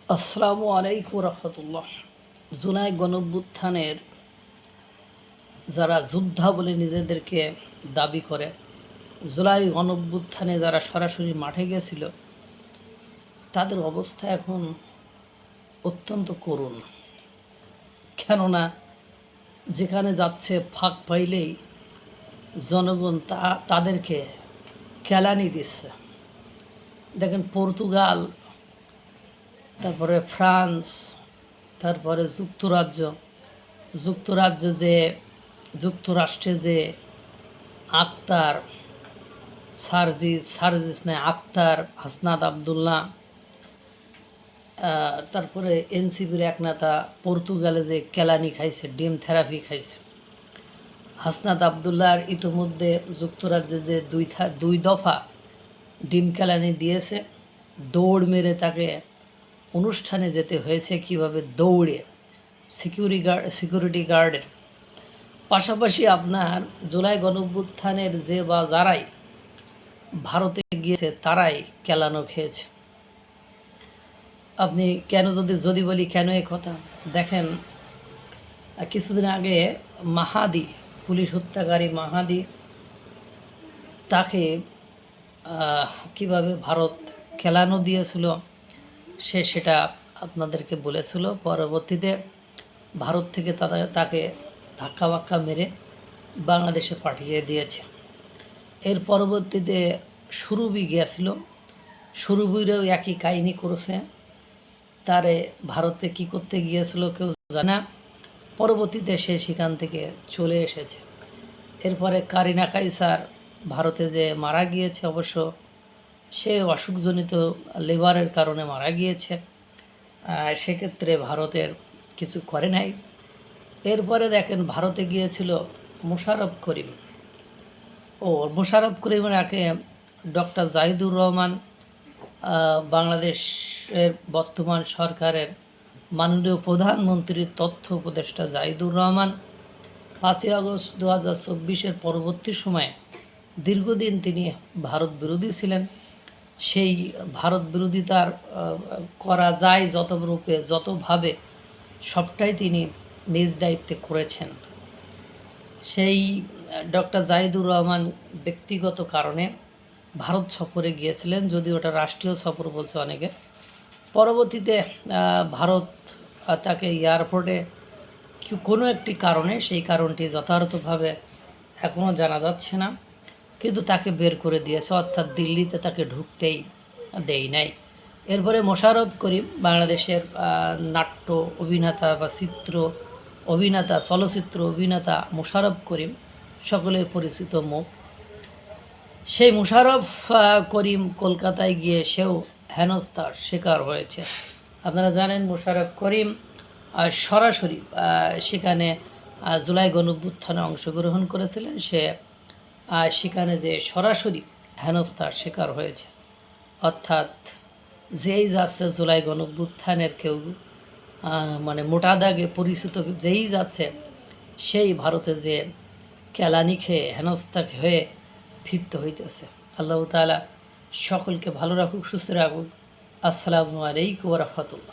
আসসালামু আলাইকুম রহমতুল্লাহ। জুলাই গণঅভ্যুত্থানের যারা যোদ্ধা বলে নিজেদেরকে দাবি করে, জুলাই গণঅভ্যুত্থানে যারা সরাসরি মাঠে গেছিল, তাদের অবস্থা এখন অত্যন্ত করুণ। কেননা যেখানে যাচ্ছে ফাঁক পাইলেই জনগণ তাদেরকে কেলানি দিচ্ছে। দেখেন, পর্তুগাল, তারপরে ফ্রান্স, তারপরে যুক্তরাষ্ট্রে যে আক্তার, আক্তার, হাসনাত আবদুল্লাহ, তারপরে এনসিপির এক নেতা পর্তুগালে যে কেলানি খাইছে, ডিম থেরাপি খাইছে। হাসনাত আবদুল্লাহর ইতিমধ্যে যুক্তরাজ্যে যে দুই দফা ডিম কেলানি দিয়েছে, দৌড় মেরে তাকে অনুষ্ঠানে যেতে হয়েছে, কিভাবে দৌড়ে সিকিউরিটি গার্ডের। পাশাপাশি আপনার জুলাই গণঅভ্যুত্থানের যে বা যারাই ভারতে গিয়েছে তারাই কেলানো খেয়েছে। আপনি যদি বলি কেন এই কথা, দেখেন, কিছুদিন আগে মাহাদি, পুলিশ হত্যাকারী মাহাদি, তাকে কিভাবে ভারত খেলানো দিয়েছিল সেটা আপনাদেরকে বলেছিল। পরবর্তীতে ভারত থেকে তাকে ধাক্কা মেরে বাংলাদেশে পাঠিয়ে দিয়েছে। এর পরবর্তীতে সুরভি গিয়েছিল, সুরভিরও একই কাহিনী করেছে। তারে ভারতে কি করতে গিয়েছিল কেউ জানে না। পরবর্তীতে সে সেখান থেকে চলে এসেছে। এরপরে কারিনা কাইসার ভারতে যে মারা গিয়েছে, অবশ্য সে অসুখজনিত লিভারের কারণে মারা গিয়েছে, সেক্ষেত্রে ভারতের কিছু করে নাই। এরপরে দেখেন, ভারতে গিয়েছিল মোশাররফ করিম। মোশাররফ করিমের আগে ডক্টর জাহিদুর রহমান, বাংলাদেশের বর্তমান সরকারের মাননীয় প্রধানমন্ত্রীর তথ্য উপদেষ্টা জাহিদুর রহমান 5ই আগস্ট 2024 পরবর্তী সময়ে দীর্ঘদিন তিনি ভারত বিরোধী ছিলেন। সেই ভারত বিরোধিতার করা যায় যত রূপে যতভাবে, সবটাই তিনি নিজ দায়িত্বে করেছেন। সেই ডক্টর জাহিদুর রহমান ব্যক্তিগত কারণে ভারত সফরে গিয়েছিলেন, যদি ওটা রাষ্ট্রীয় সফর বলছে অনেকে। পরবর্তীতে ভারত তাকে এয়ারপোর্টে কোনো একটি কারণে, সেই কারণটি যথাযথভাবে এখনও জানা যাচ্ছে না, কিন্তু তাকে বের করে দিয়েছে, অর্থাৎ দিল্লিতে তাকে ঢুকতেই দেয় নাই। এরপরে মোশাররফ করিম, বাংলাদেশের নাট্য অভিনেতা বা চলচ্চিত্র অভিনেতা মোশাররফ করিম সকলের পরিচিত মুখ। সেই মোশাররফ করিম কলকাতায় গিয়ে সেও হেনস্থার শিকার হয়েছে। আপনারা জানেন, মোশাররফ করিম সরাসরি সেখানে জুলাই গণঅভ্যুত্থানে অংশগ্রহণ করেছিলেন। সে সেখানে যে সরাসরি হেনস্থার শিকার হয়েছে, অর্থাৎ যেই যাচ্ছে জুলাই গণঅভ্যুত্থানের কেউ মোটা দাগে পরিচিত যেই যাচ্ছে, সেই ভারতে যে কেলানি খেয়ে হেনস্থা হয়ে ফিরতে হইতেছে। আল্লাহ তাআলা সকলকে ভালো রাখুক, সুস্থ রাখুক। আসসালামু আলাইকুম ওয়া রাহমাতুল্লাহ।